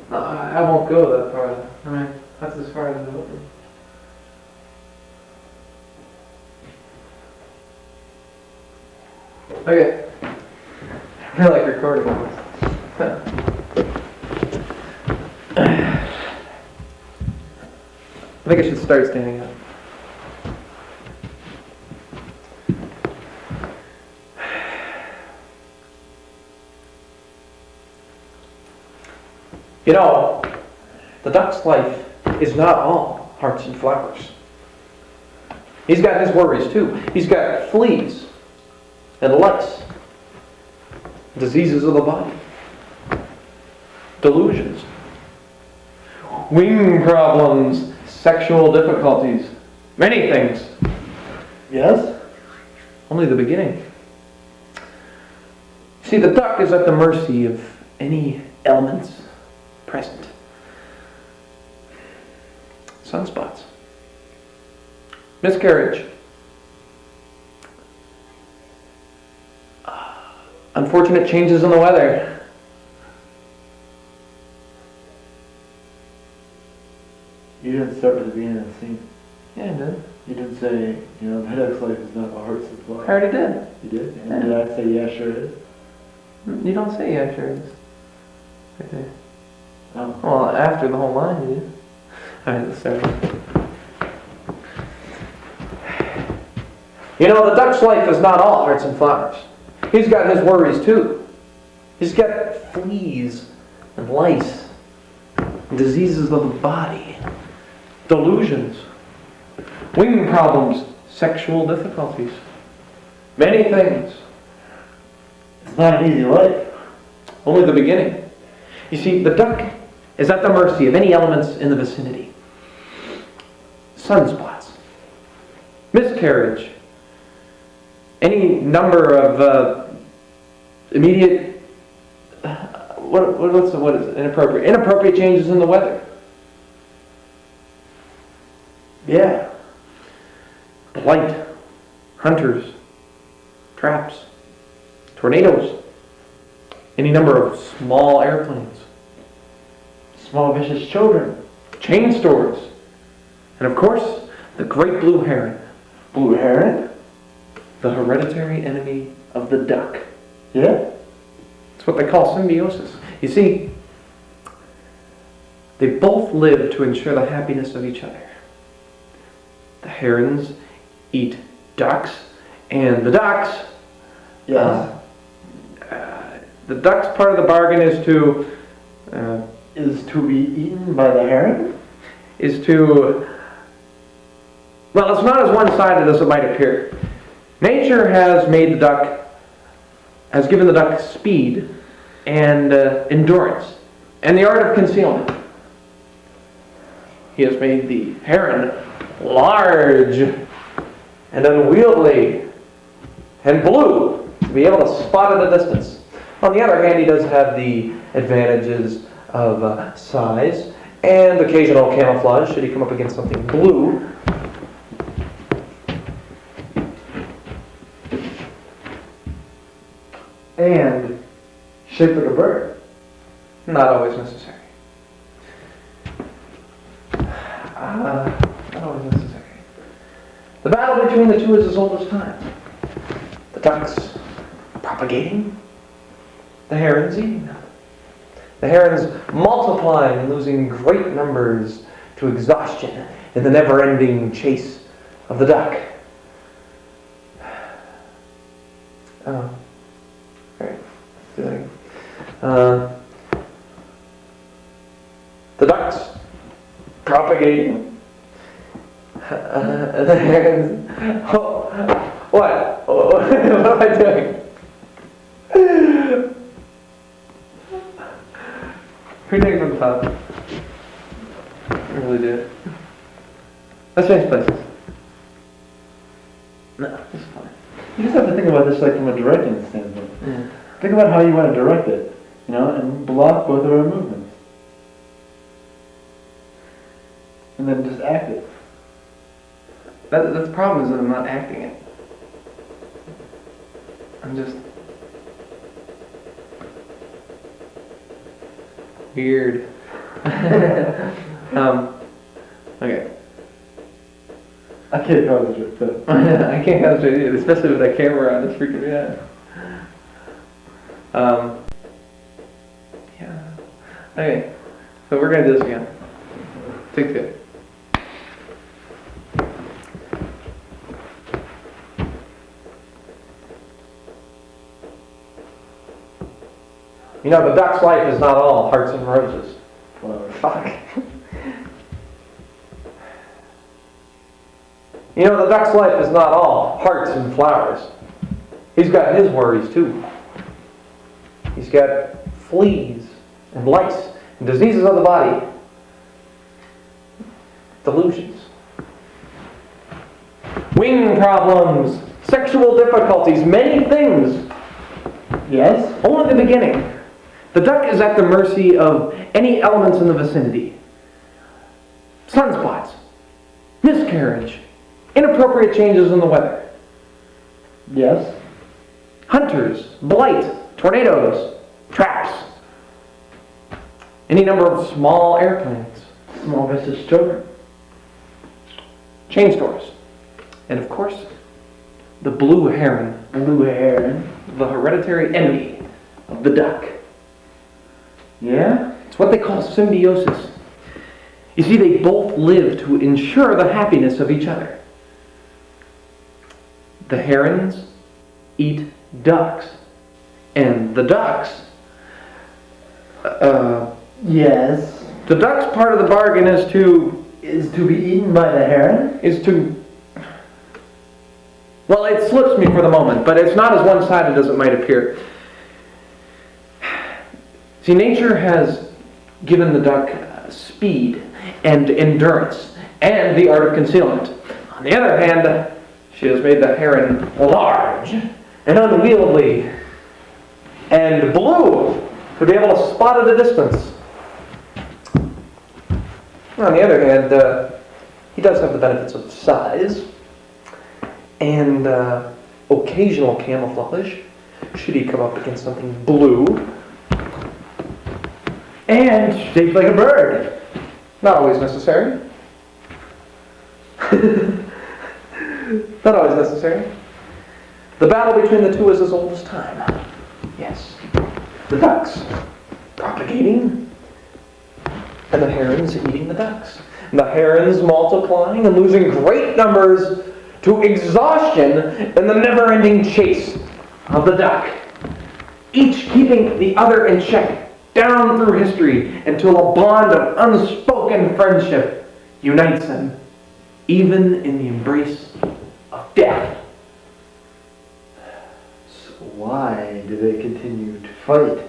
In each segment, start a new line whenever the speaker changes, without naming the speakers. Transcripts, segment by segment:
No, I won't go that far. I mean, that's as far as it opens. Okay. I feel like recording this. I think I should start standing up. You know, the duck's life is not all hearts and flowers. He's got his worries too. He's got fleas and lice, diseases of the body, delusions, wing problems, sexual difficulties, many things.
Yes?
Only the beginning. See, the duck is at the mercy of any elements present. Sunspots, miscarriage, unfortunate changes in the weather.
You didn't start with the beginning of the scene.
Yeah, I did.
You didn't say, the duck's life is not a heart's and
I
flowers.
already did.
You did? And
Yeah.
did I say, yeah, sure it is?
You don't say yeah, sure it is. Right there.
Oh.
Well, after the whole line, you do. Alright, let's start. You know, the duck's life is not all hearts and flowers. He's got his worries too. He's got fleas and lice, diseases of the body, delusions, wing problems, sexual difficulties, many things.
It's not an easy life.
Only the beginning. You see, the duck is at the mercy of any elements in the vicinity. Sunspots, miscarriage, any number of immediate, what is it? Inappropriate changes in the weather.
Yeah.
Blight, hunters, traps, tornadoes, any number of small airplanes,
Small vicious children.
chain stores, and of course, the great blue heron,
Blue heron?
the hereditary enemy of the duck.
Yeah?
It's what they call symbiosis. You see, they both live to ensure the happiness of each other. The herons eat ducks, and the ducks,
Yes.
the duck's part of the bargain is to
Is to be eaten by the heron?
well, it's not as one-sided as it might appear. Nature has made the duck, has given the duck speed and endurance, and the art of concealment. He has made the heron large and unwieldy and blue to be able to spot at a distance. On the other hand, he does have the advantages of size and occasional camouflage should he come up against something blue.
And shaped like a bird.
Not always necessary. Not always necessary. The battle between the two is as old as time. The ducks propagating, the herons eating them. The herons multiplying and losing great numbers to exhaustion in the never-ending chase of the duck. Alright. Do that again. The ducks propagating. The herons. Oh, what? What am I doing? Who takes from the top? I really do. Let's change places. No, it's fine.
You just have to think about this like from a directing standpoint.
Yeah.
Think about how you want to direct it, and block both of our movements. And then just act it.
That's the problem is that I'm not acting it. I'm just weird. Okay.
I can't concentrate. So.
I can't concentrate either, especially with that camera on. It's freaking me out. Yeah. Okay. So we're gonna do this again. Take two. You know, the duck's life is not all hearts and roses.
Flowers.
Fuck. You know, the duck's life is not all hearts and flowers. He's got his worries too. He's got fleas and lice and diseases of the body. Delusions. Wing problems, sexual difficulties, many things.
Yes?
Only the beginning. The duck is at the mercy of any elements in the vicinity. Sunspots, miscarriage, inappropriate changes in the weather,
Yes?
hunters, blight, tornadoes, traps, any number of small airplanes,
Small vicious children.
chain stores, and of course, the blue heron,
Blue heron.
the hereditary enemy of the duck.
Yeah?
It's what they call symbiosis. You see, they both live to ensure the happiness of each other. The herons eat ducks, and the ducks,
Yes.
the duck's part of the bargain is to,
Is to be eaten by the heron?
well, it slips me for the moment, but it's not as one-sided as it might appear. See, nature has given the duck speed and endurance and the art of concealment. On the other hand, she has made the heron large and unwieldy and blue to be able to spot at a distance. On the other hand, he does have the benefits of size and occasional camouflage, should he come up against something blue.
And shaped like a bird.
Not always necessary. Not always necessary. The battle between the two is as old as time. Yes. The ducks propagating, and the herons eating the ducks. And the herons multiplying and losing great numbers to exhaustion in the never-ending chase of the duck. Each keeping the other in check down through history until a bond of unspoken friendship unites them, even in the embrace of death.
So why do they continue to fight?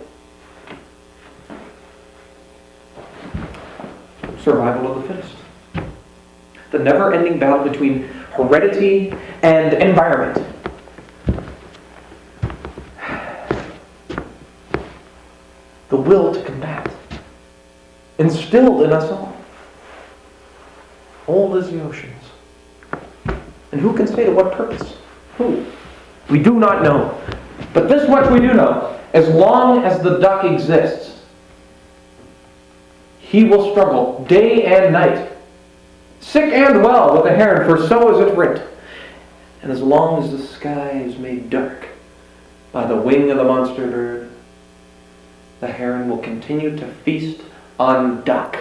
Survival of the fittest. The never-ending battle between heredity and environment. The will to combat, instilled in us all. Old as the oceans. And who can say to what purpose? Who? We do not know. But this much we do know. As long as the duck exists, he will struggle day and night, sick and well with the heron, for so is it writ. And as long as the sky is made dark by the wing of the monster bird, the heron will continue to feast on duck.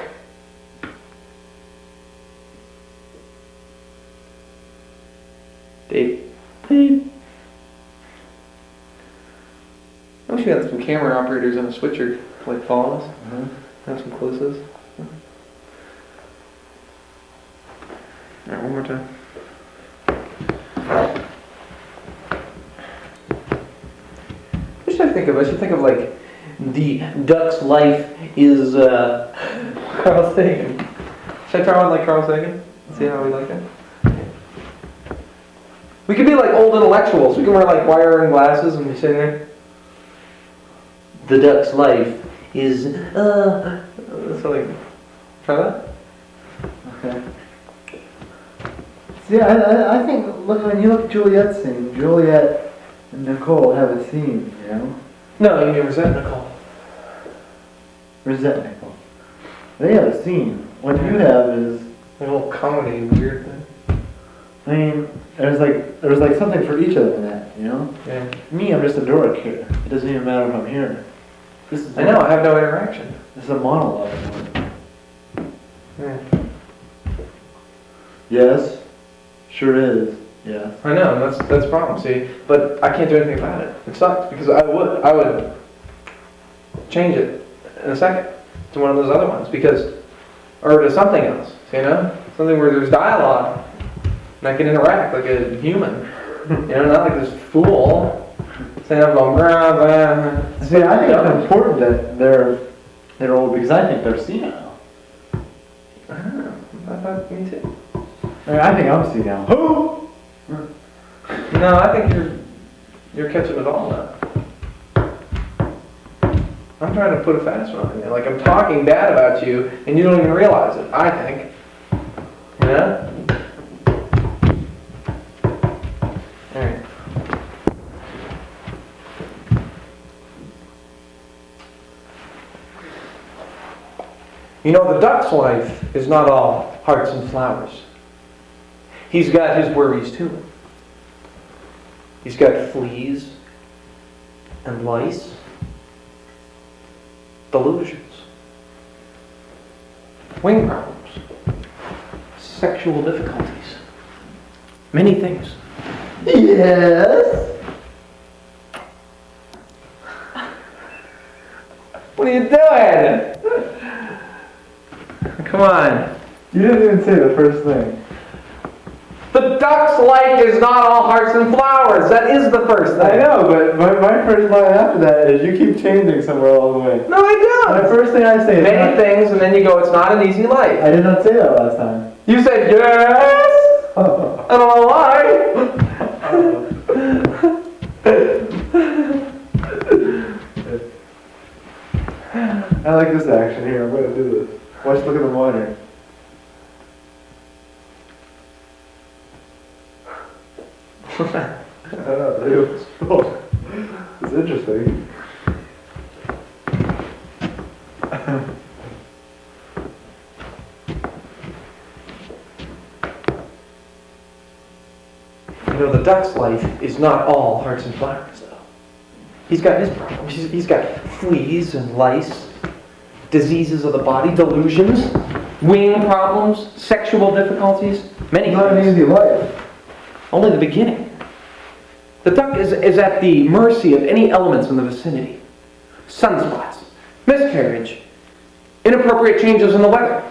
Dave. Please. I wish we had some camera operators and a switcher to like follow us. Have some closes. Alright, one more time. What should I think of? I should think of like the duck's life is Carl Sagan. Should I try one like Carl Sagan? See how we like it? We could be like old intellectuals. We can wear like wire and glasses and be sitting there. The duck's life is so like try that?
Okay. See, I think, look, when you look at Juliet's scene, Juliet and Nicole have a theme, you know?
No, you mean resent Nicole.
Resent Nicole. They have a scene. What you have is,
The whole comedy weird thing.
I mean, there's like something for each of them in that, you know?
Yeah.
Me, I'm just a Doric here. It doesn't even matter if I'm here. This is
I know, I have no interaction.
This is a monologue.
Yeah.
Yes. Sure is. Yes.
I know, that's the problem, see? But I can't do anything about it. It sucks, because I would change it in a second to one of those other ones, or to something else, you know? Something where there's dialogue, and I can interact like a human, you know, not like this fool saying I'm going,
See, I think it's important that they're old because I think they're senile.
I thought, me too.
I mean, I think I'm senile. Who?
No, I think you're catching it all now. I'm trying to put a fast one on you. Like I'm talking bad about you, and you don't even realize it. I think. You know? All right. You know, the duck's life is not all hearts and flowers. He's got his worries too. He's got fleas and lice, delusions, wing problems, sexual difficulties, many things.
Yes.
What are you doing? Come on.
You didn't even say the first thing.
The duck's life is not all hearts and flowers. That is the first thing.
I know, but my first line after that is you keep changing somewhere all the way.
No, I
My
don't.
first thing I say is
Many things, and then you go, it's not an easy life.
I did not say that last time.
You said yes. I don't know why.
I like this action here. I'm going to do this. Watch, look at the monitor. I don't know. It's interesting.
You know, the duck's life is not all hearts and flowers, though. He's got his problems. He's got fleas and lice, diseases of the body, delusions, wing problems, sexual difficulties, many
Not an
things.
easy life.
Only the beginning. The duck is at the mercy of any elements in the vicinity. Sunspots, miscarriage, inappropriate changes in the weather,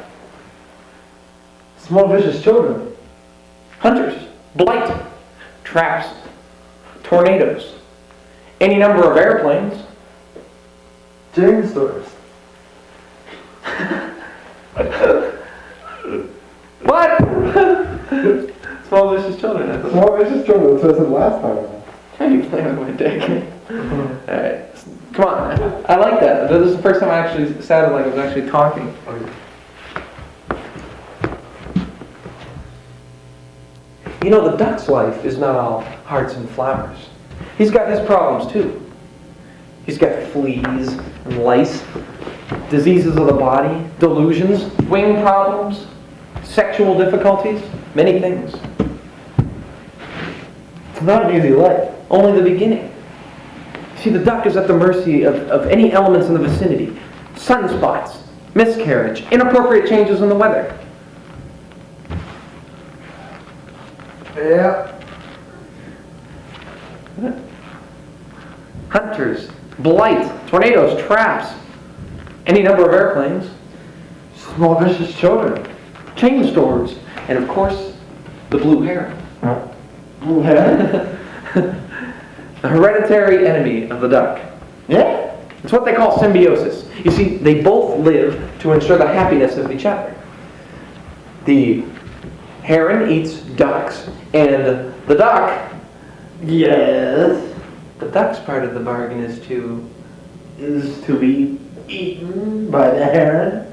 Small vicious children.
hunters, blight, traps, tornadoes, any number of airplanes.
Jane stores.
What? Small vicious children. I thought.
Small vicious children. That's what I said last time.
Why are you playing with my dick? Alright. Come on. I like that. This is the first time I actually sounded like I was actually talking. You know, the duck's life is not all hearts and flowers. He's got his problems too. He's got fleas and lice, diseases of the body, delusions, wing problems, sexual difficulties, many things.
It's not an easy life.
Only the beginning. See, the duck is at the mercy of any elements in the vicinity. Sunspots, miscarriage, inappropriate changes in the weather.
Yeah.
Hunters, blight, tornadoes, traps, any number of airplanes,
Small vicious children.
chain stores, and of course, the blue heron.
Yeah.
The hereditary enemy of the duck.
Yeah.
It's what they call symbiosis. You see, they both live to ensure the happiness of each other. The heron eats ducks, and the duck,
Yes.
the duck's part of the bargain is
To be eaten by the heron.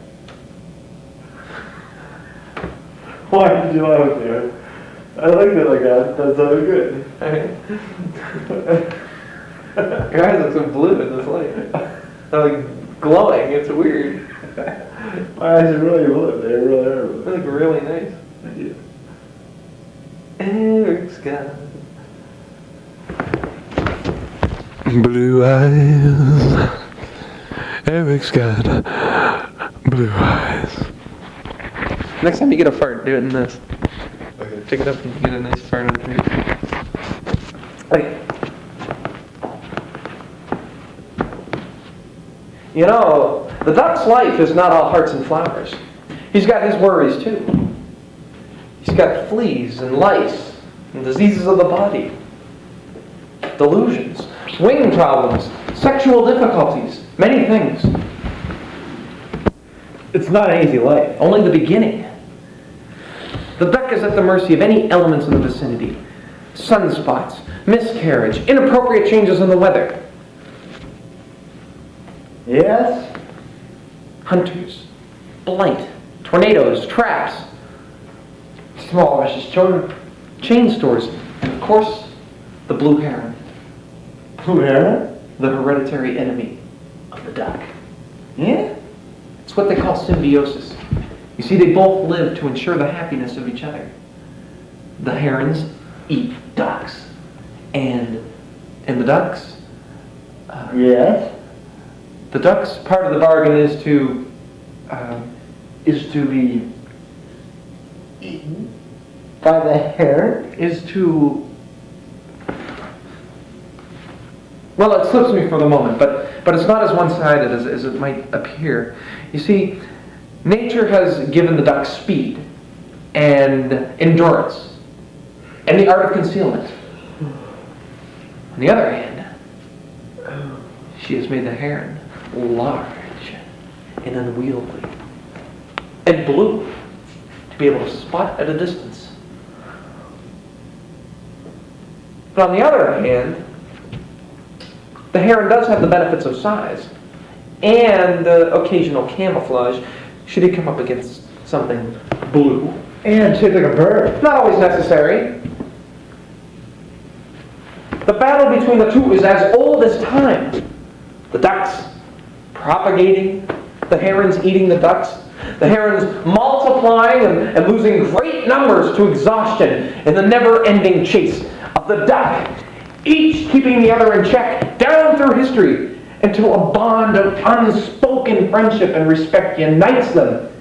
Why did you laugh there? I like it like that. That's so good.
Your eyes look so blue in this light. They're like glowing. It's weird.
My eyes are really blue. They really are blue.
They look really nice.
Thank you.
Eric's got
Blue eyes. Eric's got blue eyes.
Next time you get a fart, do it in this.
Okay.
Pick it up and get a nice fart on the Like, you know, the duck's life is not all hearts and flowers. He's got his worries too. He's got fleas and lice and diseases of the body, delusions, wing problems, sexual difficulties, many things.
It's not an easy life.
Only the beginning. The duck is at the mercy of any elements in the vicinity. Sunspots, miscarriage, inappropriate changes in the weather.
Yes?
Hunters, blight, tornadoes, traps, small vicious children, chain stores, and of course, the blue heron,
Blue heron?
the hereditary enemy of the duck.
Yeah?
It's what they call symbiosis. You see, they both live to ensure the happiness of each other. The herons eat ducks, and the ducks,
Yes?
the ducks, part of the bargain is to
Be eaten by the heron?
is to, well, it slips me for the moment, but it's not as one-sided as it might appear. You see, nature has given the duck speed and endurance and the art of concealment. On the other hand, she has made the heron large and unwieldy and blue to be able to spot at a distance. But on the other hand, the heron does have the benefits of size and occasional camouflage should he come up against something blue.
And shaped like a bird.
Not always necessary. The battle between the two is as old as time. The ducks propagating, the herons eating the ducks, the herons multiplying and losing great numbers to exhaustion in the never-ending chase of the duck, each keeping the other in check down through history until a bond of unspoken friendship and respect unites them,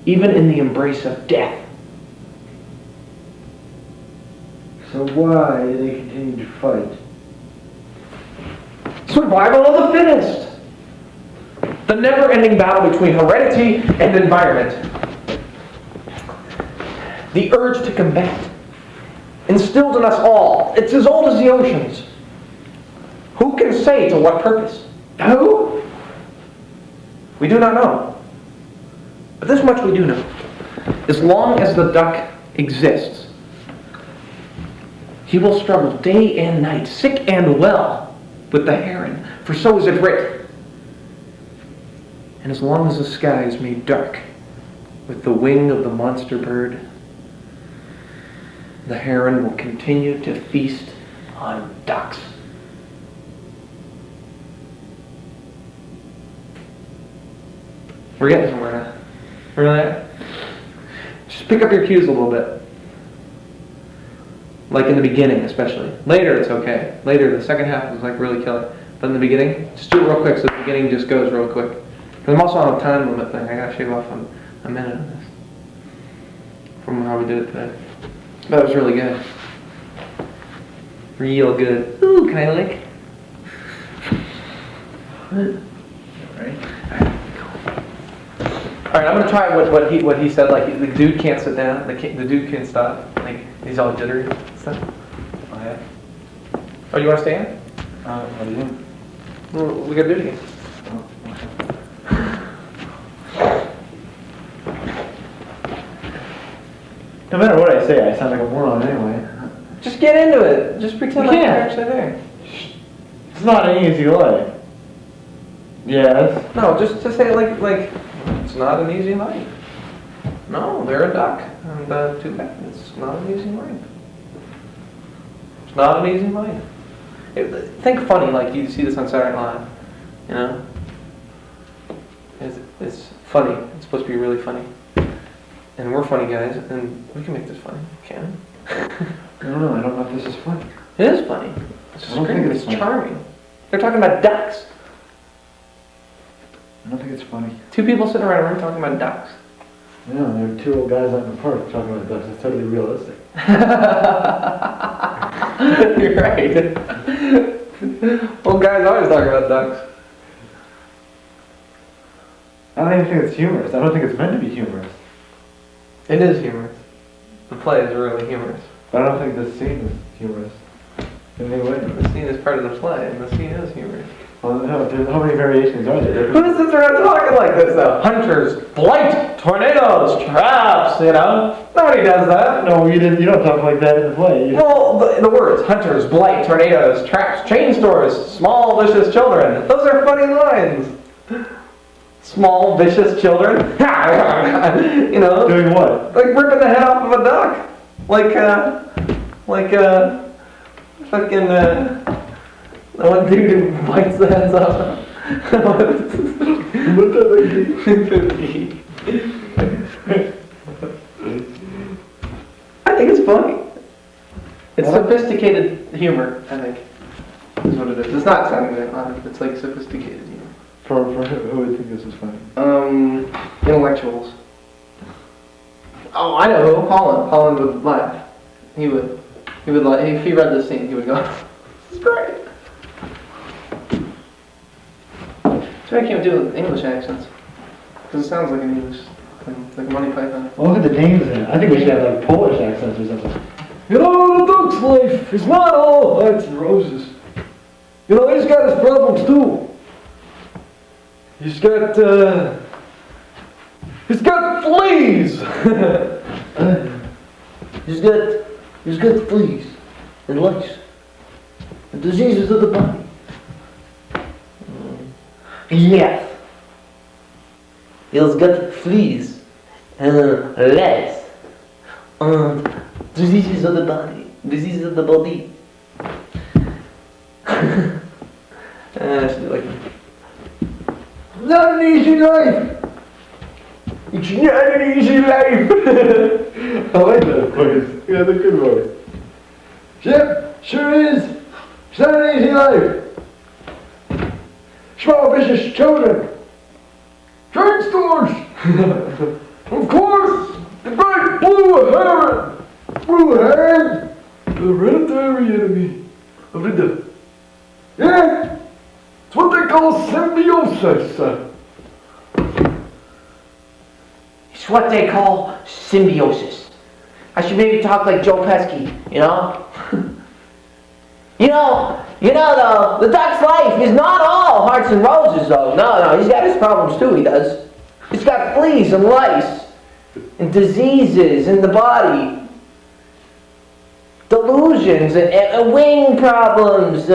even in the embrace of death.
So why do they continue to fight?
Survival of the fittest. The never-ending battle between heredity and environment. The urge to combat. Instilled in us all. It's as old as the oceans. Who can say to what purpose? Who? We do not know. But this much we do know. As long as the duck exists, he will struggle day and night, sick and well, with the heron, for so is it writ. And as long as the sky is made dark with the wing of the monster bird, the heron will continue to feast on ducks. We're getting somewhere now. Really? Just pick up your cues a little bit. Like in the beginning, especially. Later, it's okay. Later, the second half is like really killer. But in the beginning, just do it real quick so the beginning just goes real quick. Because I'm also on a time limit thing. I gotta shave off a minute on this. From how we did it today. That was really good. Real good. Ooh, can I lick?
Right?
Alright, I'm gonna try what he said. Like, the dude can't sit down. The dude can't stop. Like, he's all jittery and stuff.
Oh, yeah?
Oh, you wanna stand?
What do you think?
Well, we gotta do it again.
No matter what I say, I sound like a moron anyway.
Just get into it. Just pretend
You
like you're
can't.
actually there.
It's not an easy life. Yes.
No, just to say it like it's not an easy life. No, they're a duck. And too bad. It's not an easy life. It's not an easy life. Think funny, like you see this on Saturday Night Live. You know? It's funny. It's supposed to be really funny. And we're funny guys, and we can make this funny. Can we?
I don't know. I don't know if this is funny.
It is funny. It's
I don't think
great.
it's
It's
funny.
charming. They're talking about ducks.
I don't think it's funny.
Two people sitting around a room talking about ducks.
Yeah, there are two old guys out in the park talking about ducks. It's totally realistic.
You're right. Well, guys always talk about ducks.
I don't even think it's humorous. I don't think it's meant to be humorous.
It is humorous. The play is really humorous.
But I don't think this scene is humorous. In any way.
The scene is part of the play, and the scene is humorous.
Well, no, how many variations are there?
Who sits around talking like this, though? Hunters, blight, tornadoes, traps, you know? Nobody does that.
No, you don't talk like that in the play.
Well, the words, hunters, blight, tornadoes, traps, chain stores, small, vicious children. Those are funny lines. Small, vicious children? You know?
Doing what?
Like ripping the head off of a duck. Fucking, the one dude who bites the heads off.
What the
I think it's funny. It's sophisticated humor, I think. Is what it is. It's not Saturday Night Live. It's like sophisticated humor.
For who would think this is funny?
Intellectuals. Oh, I know who. Holland would laugh. He would like, if he read this scene, he would go, "This is great." So I can't do English accents. Because it sounds like an English thing, like Monty Python.
Well, look at the names in it. I think we should have like Polish accents or something.
You know, the duck's life is not all hearts and roses. You know, he's got his problems too. He's got fleas. he's got fleas and lice and diseases of the body. Yes. He's got fleas and lice and diseases of the body. Diseases of the body.
I should do like,
Not an easy life. It's not an easy life.
I like that voice. Yeah, that's a good voice.
Yep, sure is. It's not an easy life. Small business children. Drug stores. Of course, the great blue heron. Blue heron. The hereditary enemy of the duck. Yeah, it's what they call symbiosis.
It's what they call symbiosis. I should maybe talk like Joe Pesci, you know? you know though, the duck's life is not all hearts and roses though. No, he's got his problems too, he does. He's got fleas and lice and diseases in the body. Delusions and wing problems.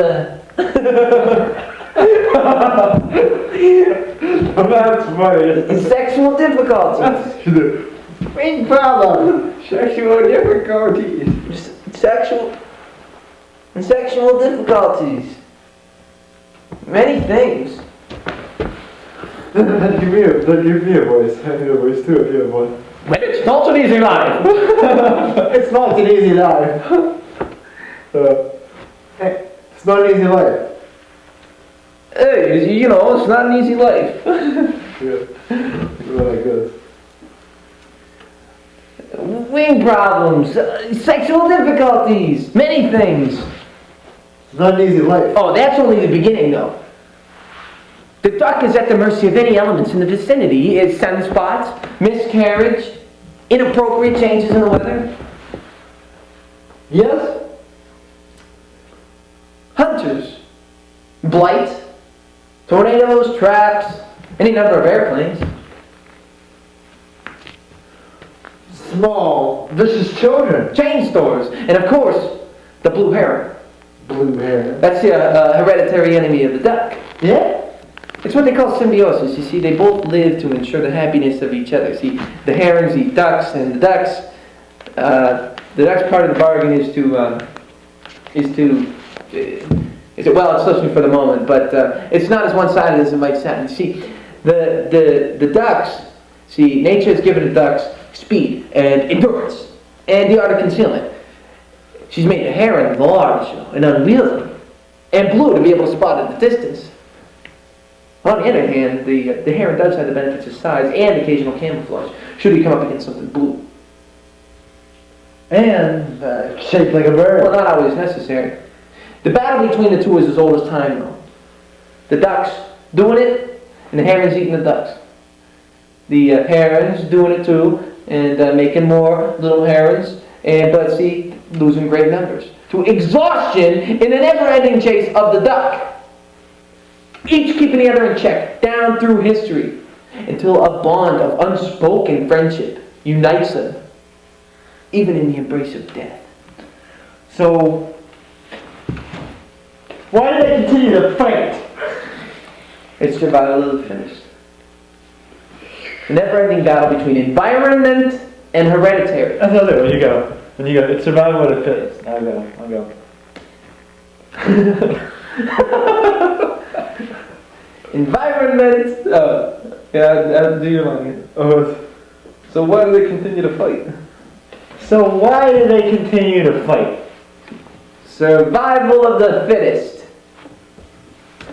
That's funny.
And sexual difficulties.
Big problem.
Sexual difficulties.
Sexual difficulties. Many things.
Give me a voice. I need a voice too if you have one.
it's not an easy life.
It's not an easy life. It's not an easy life.
Hey, you know, it's not an easy life.
Yeah. Like this.
Wing problems. Sexual difficulties. Many things.
It's not an easy life.
Oh, that's only the beginning though. The duck is at the mercy of any elements in the vicinity. It's sunspots, miscarriage, inappropriate changes in the weather.
Yes?
Hunters.
Blight, tornadoes, traps, any number of airplanes.
Small, vicious children.
Chain stores, and of course, the blue heron.
Blue hair.
That's the hereditary enemy of the duck.
Yeah?
It's what they call symbiosis. You see, they both live to ensure the happiness of each other. See, the herons eat ducks, and the ducks part of the bargain is well, it's listening for the moment, but it's not as one-sided as it might sound. You see, The ducks, see, nature has given the ducks speed and endurance and the art of concealment. She's made the heron large and unwieldy and blue to be able to spot at the distance. On the other hand, the heron does have the benefits of size and occasional camouflage, should he come up against something blue.
And shaped like a bird.
Well, not always necessary. The battle between the two is as old as time, though. The ducks doing it, and the herons eating the ducks. The herons doing it too, and making more little herons, but see, losing great numbers. To exhaustion in a never-ending chase of the duck. Each keeping the other in check, down through history, until a bond of unspoken friendship unites them, even in the embrace of death.
So, why do they continue to fight?
It's survival of the fittest. The never-ending battle between environment and hereditary.
That's what I'll do. When you go, it's survival of the fittest. I'll go.
Environment. Yeah, do your line. So why do they continue to fight?
So why do they continue to fight?
Survival of the fittest.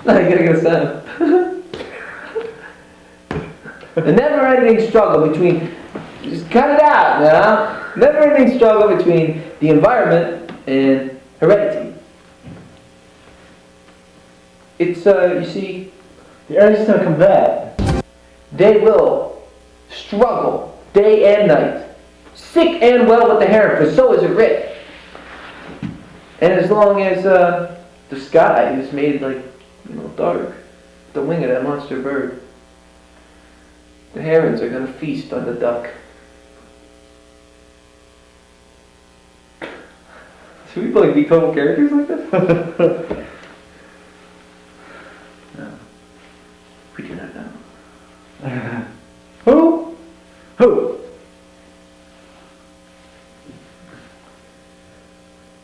I gotta get a sound. The never-ending struggle between. Just cut it out, now. Never-ending struggle between the environment and heredity. It's you see.
The Earth's gonna come back.
They will struggle day and night, sick and well with the heron, for so is it writ. And as long as the sky is made like, dark, the wing of that monster bird, the herons are going to feast on the duck. Should we like be total characters like this? No. We do not know. Who?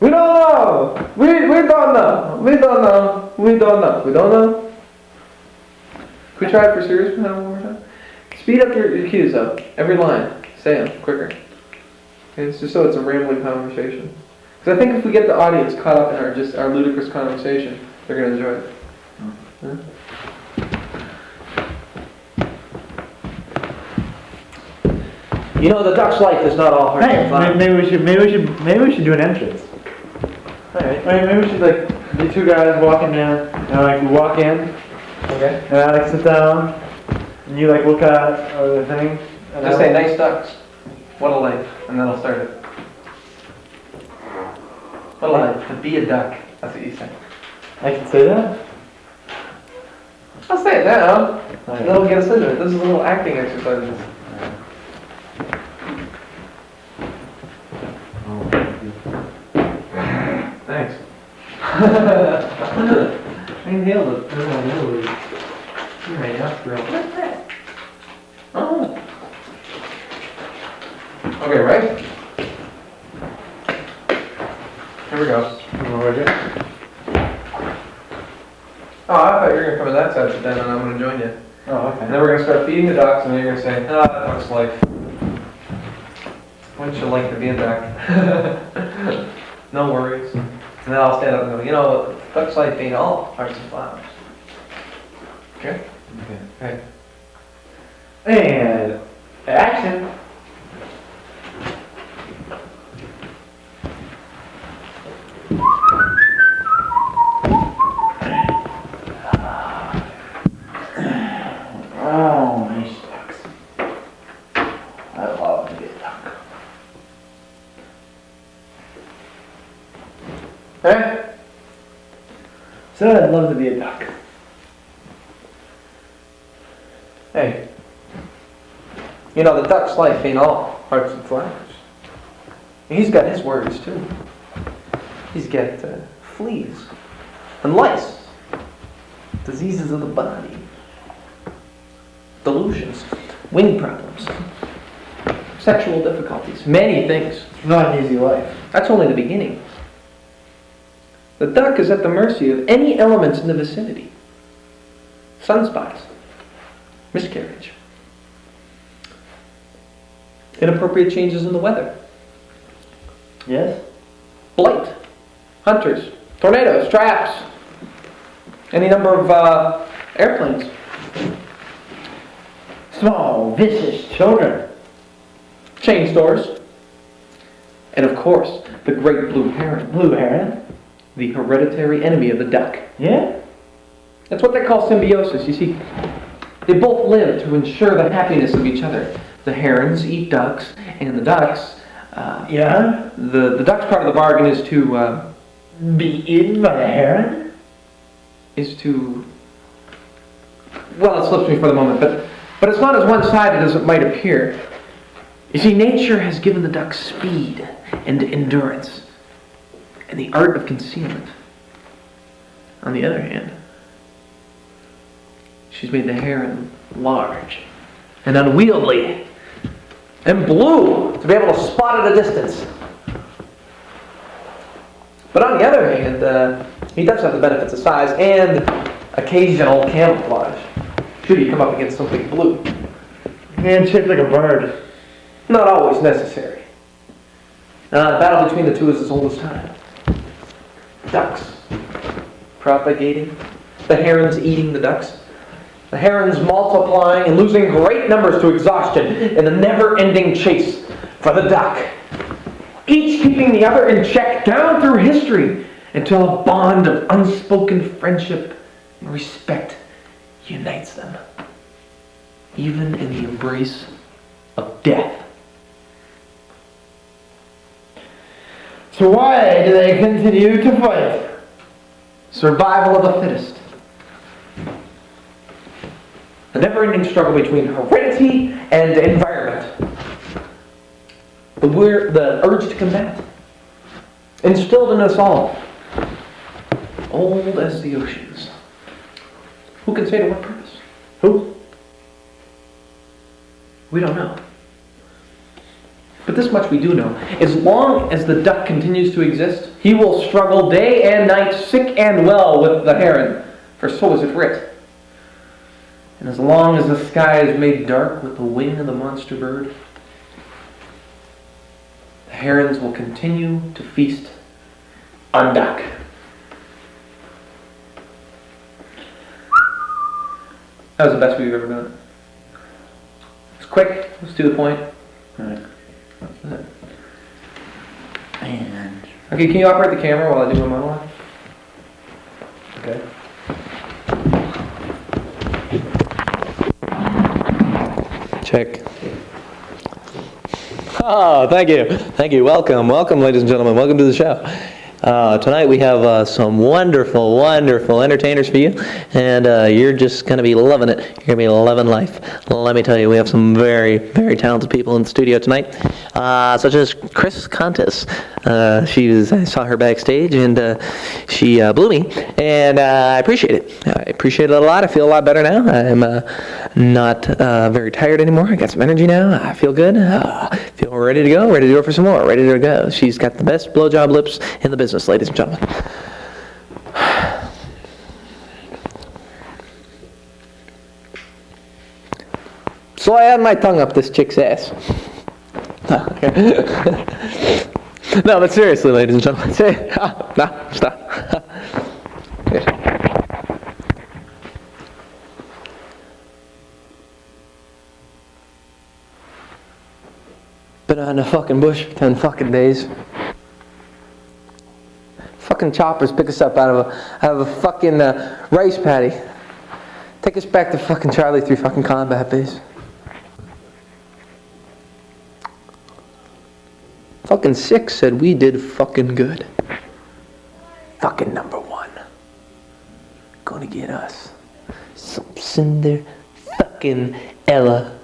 We don't know. We don't know. We don't know. We don't know. We don't know. Can we try it for serious one more time? Speed up your cues though. Every line. Say them quicker. Okay, it's just so it's a rambling conversation. Because I think if we get the audience caught up in our ludicrous conversation, they're going to enjoy it. Huh? You know, the duck's life is not all hearts and flowers.
Maybe we should do an entrance.
Alright.
Maybe we should like the two guys walking down, and like we walk in,
Okay.
and I like sit down, and you like look at the thing. And
Just say, nice ducks. What a life. And then I'll start it. What a life. To be a duck. That's what you say.
I can say that.
I'll say it now.
Okay.
That'll get us into it. This is a little acting exercise. Thanks. I nailed it. You're right, that's real. What's that? Oh. Okay, right? Here we go. Oh, I thought you were going to come to that side, but then I'm going to join you.
Oh,
And then we're going to start feeding the ducks, and then you're going to say, that duck's life. Wouldn't you like to be a duck? No worries. And then I'll stand up and go, duck's life ain't all hearts and flowers. Okay? Okay.
And action. Oh, nice ducks. I love to be a duck.
Hey?
So I'd love to be a duck.
Hey. You know, the duck's life ain't all hearts and flowers. He's got his worries, too. He's got fleas and lice, diseases of the body, delusions, wing problems, sexual difficulties, many things.
Not an easy life.
That's only the beginning. The duck is at the mercy of any elements in the vicinity. Sunspots, miscarriage. Inappropriate changes in the weather.
Yes?
Blight. Hunters. Tornadoes. Traps. Any number of airplanes.
Small, vicious children.
Chain stores. And of course, the great blue heron.
Blue heron?
The hereditary enemy of the duck.
Yeah?
That's what they call symbiosis. You see, they both live to ensure the happiness of each other. The herons eat ducks, and the ducks,
Yeah?
the duck's part of the bargain is to,
Be eaten by a heron?
well, it slips me for the moment, but it's not as one-sided as it might appear. You see, nature has given the duck speed and endurance, and the art of concealment. On the other hand, she's made the heron large and unwieldy and blue to be able to spot at a distance. But on the other hand, he does have the benefits of size and occasional camouflage, should he come up against something blue.
Man shaped like a bird.
Not always necessary. The battle between the two is as old as time. Ducks propagating, the herons eating the ducks, the herons multiplying and losing great numbers to exhaustion in a never-ending chase for the duck, each keeping the other in check down through history until a bond of unspoken friendship and respect unites them, even in the embrace of death.
So why do they continue to fight?
Survival of the fittest. A never-ending struggle between heredity and environment. The urge to combat. Instilled in us all. Old as the oceans. Who can say to what purpose?
Who?
We don't know. But this much we do know. As long as the duck continues to exist, he will struggle day and night, sick and well, with the heron, for so is it writ. And as long as the sky is made dark with the wing of the monster bird, the herons will continue to feast on duck. That was the best we've ever done. It's quick. Let's to the point.
All right. And
Okay, can you operate the camera while I do my monologue?
okay.
Check. Oh, thank you. Thank you. Welcome, ladies and gentlemen. Welcome to the show. Tonight we have some wonderful entertainers for you, and you're just going to be loving it. You're going to be loving life. Let me tell you, we have some very talented people in the studio tonight, such as Chris Contis. I saw her backstage, and she blew me, and I appreciate it. I appreciate it a lot. I feel a lot better now. I'm not very tired anymore. I got some energy now. I feel good. Feel ready to go. Ready to go for some more. Ready to go. She's got the best blowjob lips in the business, ladies and gentlemen. So I had my tongue up this chick's ass. No, but seriously, ladies and gentlemen, no, stop. Been out in the fucking bush for 10 fucking days. Fucking choppers pick us up out of a fucking rice paddy. Take us back to fucking Charlie 3 fucking combat base. Fucking 6 said we did fucking good. Fucking number 1. Gonna get us some cinder fucking Ella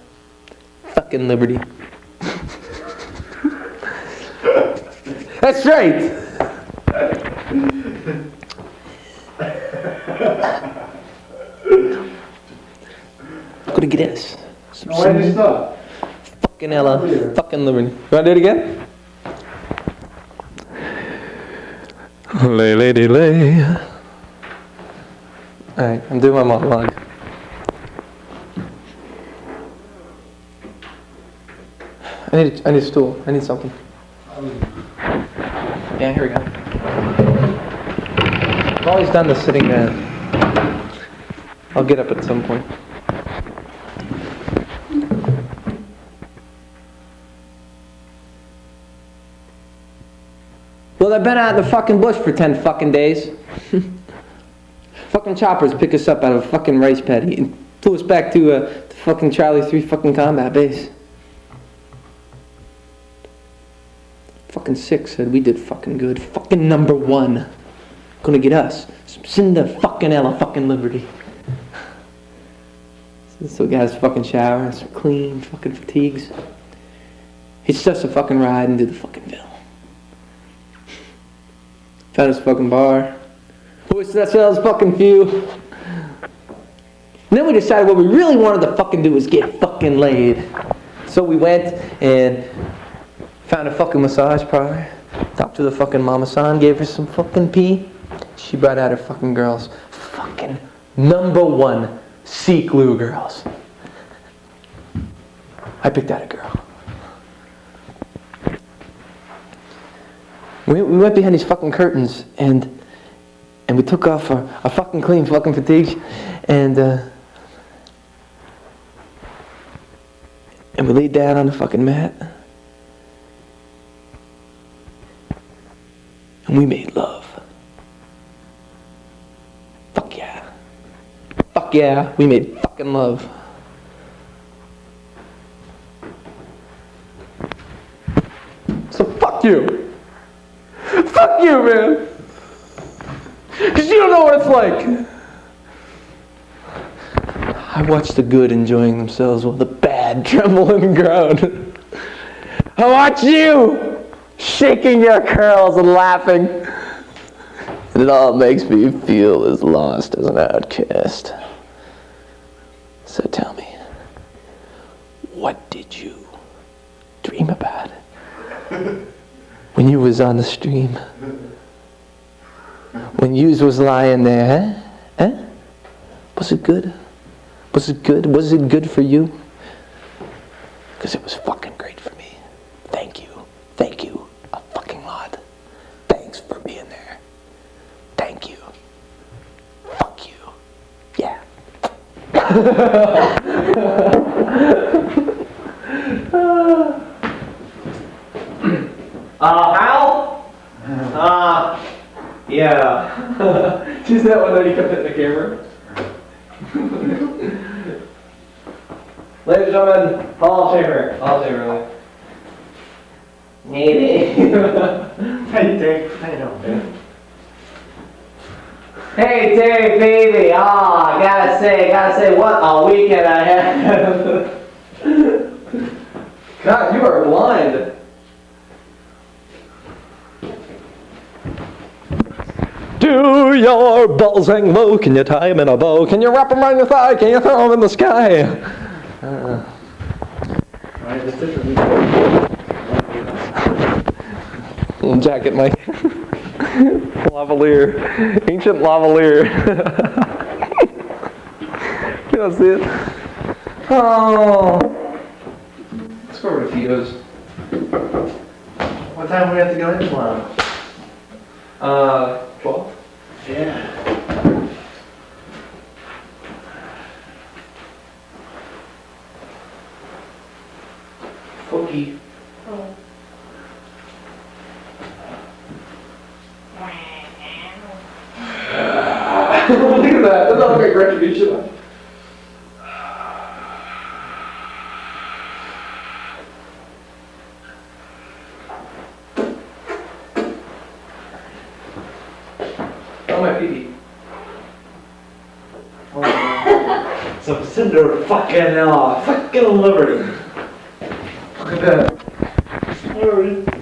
fucking Liberty. That's right. Gonna get us some
Why did you stop?
fucking Ella fucking Liberty. You wanna do it again? Lay, lady, lay. Alright, I'm doing my monologue.
I need a stool. I need something. Yeah, here we go. I've always done the sitting down. I'll get up at some point. Well, I've been out in the fucking bush for 10 fucking days. Fucking choppers pick us up out of a fucking rice paddy and flew us back to fucking Charlie 3 fucking combat base. Fucking 6 said we did fucking good. Fucking number 1. Gonna get us some Cinder fucking Ella fucking Liberty. So we got his fucking shower and some clean fucking fatigues. It's just a fucking ride into the fucking film. Found his fucking bar. Hoisted ourselves fucking few. And then we decided what we really wanted to fucking do was get fucking laid. So we went and found a fucking massage parlor. Talked to the fucking mama-san, gave her some fucking pee. She brought out her fucking girls. Fucking number 1 sea glue girls. I picked out a girl. We went behind these fucking curtains and we took off our fucking clean fucking fatigues and we laid down on the fucking mat and we made love. Fuck yeah. Fuck yeah, we made fucking love. So fuck you. Fuck you, man. Because you don't know what it's like. I watch the good enjoying themselves while the bad tremble and groan. I watch you shaking your curls and laughing. And it all makes me feel as lost as an outcast. So tell me, what did you dream about when you was on the stream? When yous was lying there, huh? Was it good? Was it good? Was it good for you? Because it was fucking great for me. Thank you. Thank you a fucking lot. Thanks for being there. Thank you. Fuck you. Yeah. Hal? Yeah. Is that one that he kept hitting the camera? Ladies and gentlemen, Hall of Famer. Hall of Famer, really. Hey, Hey, Dave. How you doing, man? Hey, Terry, baby. Oh, I gotta say, what a weekend I had. God, you are blind. Do your balls hang low? Can you tie them in a bow? Can you wrap them around your thigh? Can you throw them in the sky?
Alright, that's it for me.
Little jacket, Mike. Lavalier. Ancient lavalier. You don't see it? Oh. Let's go over to Tito's.
What time do we have to go in tomorrow?
12?
Yeah.
Cookie. Look at that. That's not like retribution. Oh, my pee-pee.
Some Cinder fucking Liberty.
Look at that.
Alright.